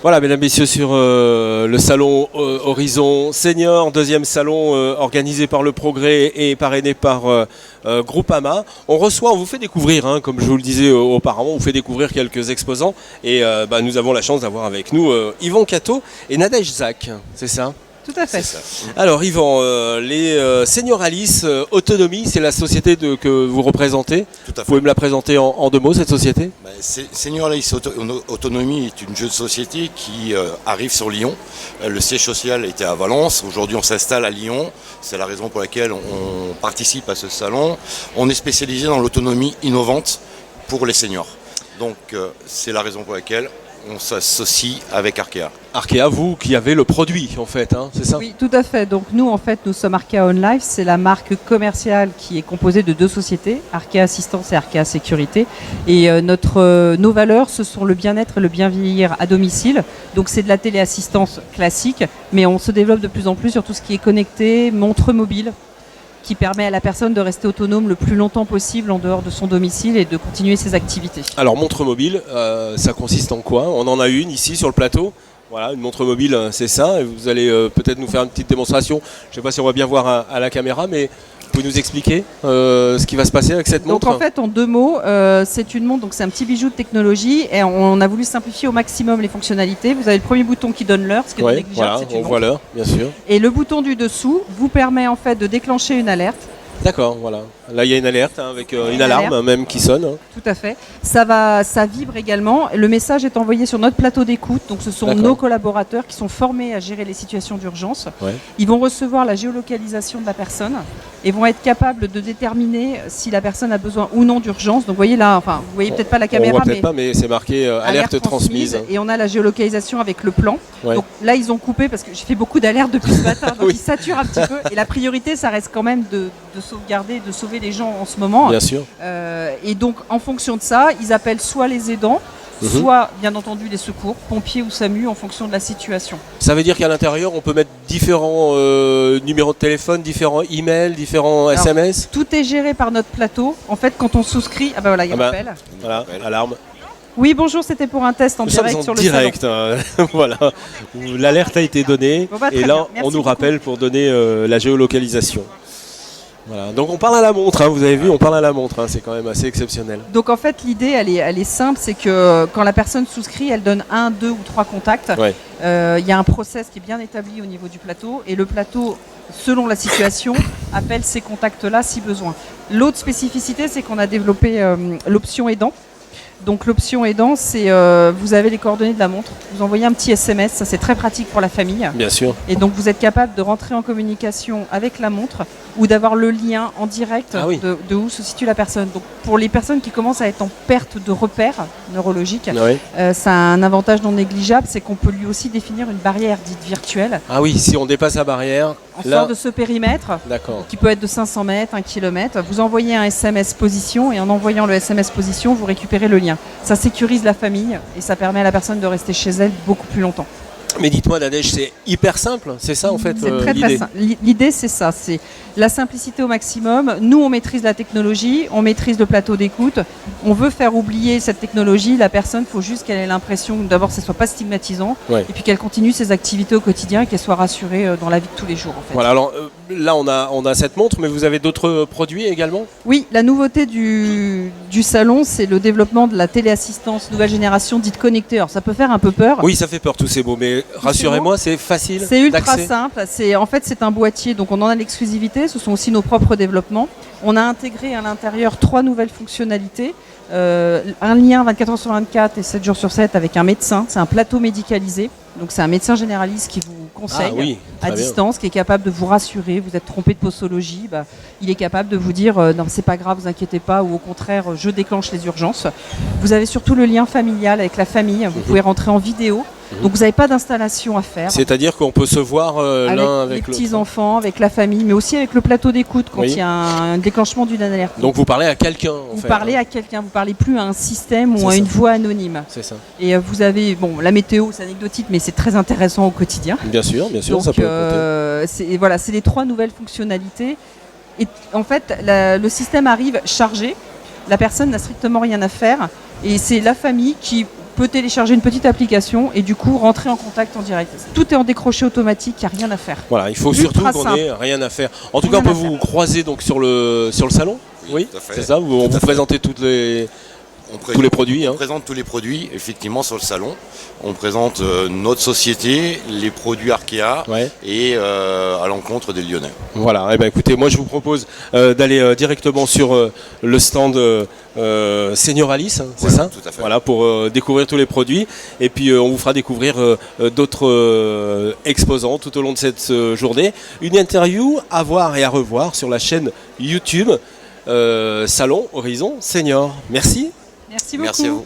Voilà, mesdames, messieurs, sur le salon Horizon Senior, deuxième salon organisé par Le Progrès et parrainé par Groupama. On vous fait découvrir, comme je vous le disais auparavant, on vous fait découvrir quelques exposants. Et nous avons la chance d'avoir avec nous Yvan Cateau et Nadège Zak, c'est ça ? Tout à fait. Alors Yvan, les Senioralis Autonomie, c'est la société que vous représentez. Tout à fait. Vous pouvez me la présenter en deux mots, cette société ? Senioralis Autonomie est une jeune société qui arrive sur Lyon. Le siège social était à Valence. Aujourd'hui, on s'installe à Lyon. C'est la raison pour laquelle on participe à ce salon. On est spécialisé dans l'autonomie innovante pour les seniors. Donc, c'est la raison pour laquelle on s'associe avec Arkea. Arkea, vous qui avez le produit en fait, c'est ça ? Oui, tout à fait. Donc nous sommes Arkea On Life, c'est la marque commerciale qui est composée de deux sociétés, Arkea Assistance et Arkea Sécurité. Et nos valeurs, ce sont le bien-être et le bien vieillir à domicile. Donc c'est de la téléassistance classique, mais on se développe de plus en plus sur tout ce qui est connecté, montre mobile, qui permet à la personne de rester autonome le plus longtemps possible en dehors de son domicile et de continuer ses activités. Alors montre mobile, ça consiste en quoi ? On en a une ici sur le plateau. Voilà, une montre mobile, c'est ça. Et vous allez peut-être nous faire une petite démonstration. Je ne sais pas si on va bien voir à la caméra, mais vous pouvez nous expliquer ce qui va se passer avec cette montre ? Donc en fait, en deux mots, c'est une montre, donc c'est un petit bijou de technologie et on a voulu simplifier au maximum les fonctionnalités. Vous avez le premier bouton qui donne l'heure, ce qui est non négligeable. Voilà, on voit l'heure, bien sûr. Et le bouton du dessous vous permet en fait de déclencher une alerte. D'accord, voilà. Là, il y a une alerte avec une alarme même qui sonne. Tout à fait. Ça vibre également. Le message est envoyé sur notre plateau d'écoute. Donc, ce sont nos collaborateurs qui sont formés à gérer les situations d'urgence. Ouais. Ils vont recevoir la géolocalisation de la personne et vont être capables de déterminer si la personne a besoin ou non d'urgence. Donc, vous voyez là, vous voyez peut-être pas la caméra, on voit peut-être pas, mais c'est marqué alerte transmise. Et on a la géolocalisation avec le plan. Ouais. Donc là, ils ont coupé parce que j'ai fait beaucoup d'alertes depuis ce matin. Donc, ils saturent un petit peu. Et la priorité, ça reste quand même de sauvegarder, de sauver les gens en ce moment. Bien sûr. Et donc, en fonction de ça, ils appellent soit les aidants, soit, bien entendu, les secours, pompiers ou SAMU, en fonction de la situation. Ça veut dire qu'à l'intérieur, on peut mettre différents numéros de téléphone, différents emails, différents SMS ? Tout est géré par notre plateau. En fait, quand on souscrit... Ah ben voilà, il y a l'appel. Voilà, alarme. Oui, bonjour, c'était pour un test en direct sur le salon. Voilà, où l'alerte a été donnée et là, on nous rappelle pour donner la géolocalisation. Voilà. Donc on parle à la montre, vous avez vu, on parle à la montre, c'est quand même assez exceptionnel. Donc en fait l'idée elle est simple, c'est que quand la personne souscrit, elle donne 1, 2 ou 3 contacts. Ouais. Y a un process qui est bien établi au niveau du plateau et le plateau, selon la situation, appelle ces contacts-là si besoin. L'autre spécificité, c'est qu'on a développé l'option aidant. Donc l'option aidant, c'est vous avez les coordonnées de la montre, vous envoyez un petit SMS, ça c'est très pratique pour la famille. Bien sûr. Et donc vous êtes capable de rentrer en communication avec la montre ou d'avoir le lien en direct de où se situe la personne. Donc pour les personnes qui commencent à être en perte de repères neurologiques, ça a un avantage non négligeable, c'est qu'on peut lui aussi définir une barrière dite virtuelle. Ah oui, si on dépasse la barrière... En sort de ce périmètre, qui peut être de 500 mètres, 1 km, vous envoyez un SMS position et en envoyant le SMS position, vous récupérez le lien. Ça sécurise la famille et ça permet à la personne de rester chez elle beaucoup plus longtemps. Mais dites-moi Nadège, c'est hyper simple, c'est ça en fait l'idée. Très simple. L'idée c'est ça, c'est la simplicité au maximum. Nous on maîtrise la technologie, on maîtrise le plateau d'écoute. On veut faire oublier cette technologie, la personne, il faut juste qu'elle ait l'impression d'abord que ce ne soit pas stigmatisant et puis qu'elle continue ses activités au quotidien et qu'elle soit rassurée dans la vie de tous les jours en fait. Voilà, alors là on a cette montre, mais vous avez d'autres produits également ? Oui, la nouveauté du salon, c'est le développement de la téléassistance nouvelle génération dite connectée. Alors ça peut faire un peu peur. Oui, ça fait peur tous ces mots, mais rassurez-moi, c'est facile d'accès. C'est ultra simple. C'est un boîtier, donc on en a l'exclusivité. Ce sont aussi nos propres développements. On a intégré à l'intérieur 3 nouvelles fonctionnalités. Un lien 24 h sur 24 et 7 jours sur 7 avec un médecin. C'est un plateau médicalisé. Donc c'est un médecin généraliste qui vous conseille à distance, qui est capable de vous rassurer. Vous êtes trompé de posologie, il est capable de vous dire non, c'est pas grave, vous inquiétez pas, ou au contraire, je déclenche les urgences. Vous avez surtout le lien familial avec la famille. Vous pouvez rentrer en vidéo. Donc vous n'avez pas d'installation à faire. C'est-à-dire qu'on peut se voir l'un avec les petits-enfants, avec la famille, mais aussi avec le plateau d'écoute quand il y a un déclenchement d'une alerte. Donc vous parlez à quelqu'un Vous parlez à quelqu'un, vous ne parlez plus à un système ou à une voix anonyme. C'est ça. Et vous avez, la météo c'est anecdotique, mais c'est très intéressant au quotidien. Bien sûr, donc, ça peut c'est les 3 nouvelles fonctionnalités. Et en fait, le système arrive chargé, la personne n'a strictement rien à faire, et c'est la famille qui peut télécharger une petite application et du coup rentrer en contact en direct. Tout est en décroché automatique, il n'y a rien à faire. Voilà, il faut surtout qu'on ait rien à faire. En tout cas, on peut vous croiser donc sur le salon. Oui, c'est ça. On vous présentez tous les produits. On présente tous les produits, effectivement, sur le salon. On présente notre société, les produits Arkea et à l'encontre des Lyonnais. Voilà, eh ben, écoutez, moi je vous propose d'aller directement sur le stand Senioralis, hein, c'est ça ? Tout à fait. Voilà, pour découvrir tous les produits. Et puis on vous fera découvrir d'autres exposants tout au long de cette journée. Une interview à voir et à revoir sur la chaîne YouTube Salon Horizon Senior. Merci. Merci beaucoup. Merci à vous.